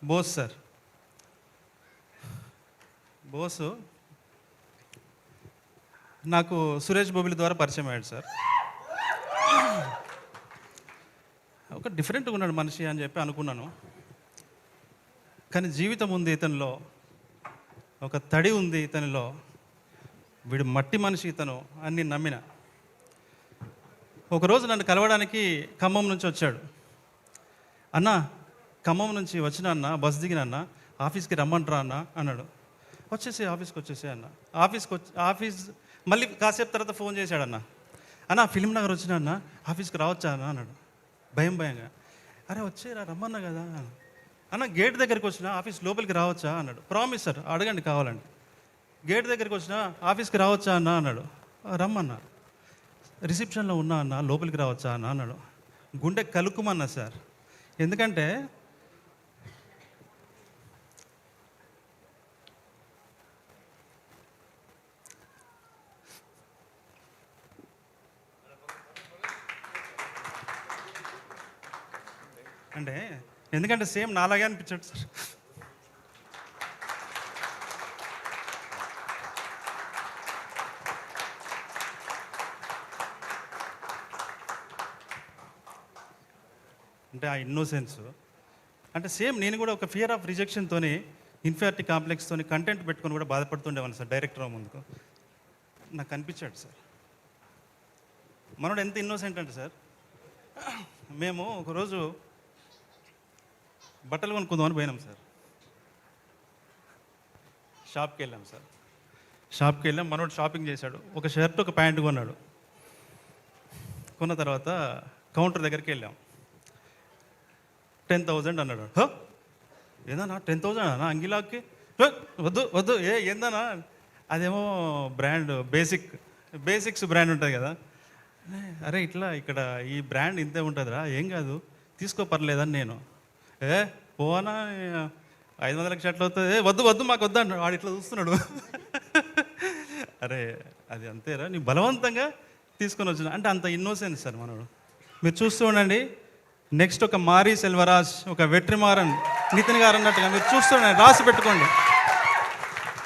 Bose sir. బోసు నాకు సురేష్ బొబిలి ద్వారా పరిచయం అయ్యాడు సార్. ఒక డిఫరెంట్గా ఉన్నాడు మనిషి అని చెప్పి అనుకున్నాను. కానీ జీవితం ఉంది ఇతనిలో, ఒక తడి ఉంది ఇతనిలో, వీడు మట్టి మనిషి ఇతను అని నేను నమ్మిన. ఒకరోజు నన్ను కలవడానికి ఖమ్మం నుంచి వచ్చాడు. అన్న, ఖమ్మం నుంచి వచ్చిన అన్న, బస్ దిగిన అన్న, ఆఫీస్కి రమ్మంటారా అన్న అన్నాడు. ఆఫీస్కి వచ్చేసే అన్న. ఆఫీస్ మళ్ళీ కాసేపు తర్వాత ఫోన్ చేశాడన్న. అన్న, ఫిలిం నగర్ వచ్చిన అన్న, ఆఫీస్కి రావచ్చా అన్న అన్నాడు భయంగా. అరే వచ్చేరా, రమ్మన్నా కదా అన్న. గేట్ దగ్గరికి వచ్చిన, ఆఫీస్ లోపలికి రావచ్చా అన్నాడు. ప్రామిస్ సార్, అడగండి కావాలండి. గేట్ దగ్గరికి వచ్చిన, ఆఫీస్కి రావచ్చా అన్న అన్నాడు. రమ్మన్నా. రిసెప్షన్లో ఉన్నా అన్న, లోపలికి రావచ్చా అన్న అన్నాడు. గుండె కలుక్కుమన్నా సార్. ఎందుకంటే ఎందుకంటే సేమ్ నాలాగే అనిపించాడు సార్. అంటే ఆ ఇన్నోసెన్స్, అంటే సేమ్ నేను కూడా ఒక ఫియర్ ఆఫ్ రిజెక్షన్తో, ఇన్ఫీరియారిటీ కాంప్లెక్స్తో కంటెంట్ పెట్టుకొని కూడా బాధపడుతుండేవాను సార్. డైరెక్టర్ ముందుకు నాకు అనిపించాడు సార్. మనోడు ఎంత ఇన్నోసెంట్ అంటే సార్, మేము ఒకరోజు బట్టలు కొనుక్కుందామని పోయినాం సార్. షాప్కి వెళ్ళాం. మనోడు షాపింగ్ చేశాడు. ఒక షర్ట్, ఒక ప్యాంటు కొన్నాడు. కొన్న తర్వాత కౌంటర్ దగ్గరికి వెళ్ళాం. 10,000 అన్నాడు. ఏదన్నా 10,000 అన్నా అంగిలాకి? వద్దు ఏందన్నా, అదేమో బ్రాండ్ బేసిక్స్ బ్రాండ్ ఉంటుంది కదా. అరే ఇట్లా ఇక్కడ ఈ బ్రాండ్ ఇంతే ఉంటుందిరా, ఏం కాదు తీసుకో పర్లేదని నేను. పోనా 500 షర్ట్లు అవుతుంది. వద్దు మాకు వద్దు అన్నాడు. వాడు ఇట్లా చూస్తున్నాడు. అరే అది అంతేరా, నీ బలవంతంగా తీసుకొని వచ్చిన అంటే అంత ఇన్నోసెన్స్ సార్ మనోడు. మీరు చూస్తూ ఉండండి. నెక్స్ట్ ఒక మారీ సెల్వరాజ్, ఒక వెట్రిమారన్ నితిన్ గారు అన్నట్టుగా మీరు చూస్తూ ఉండండి, రాసి పెట్టుకోండి.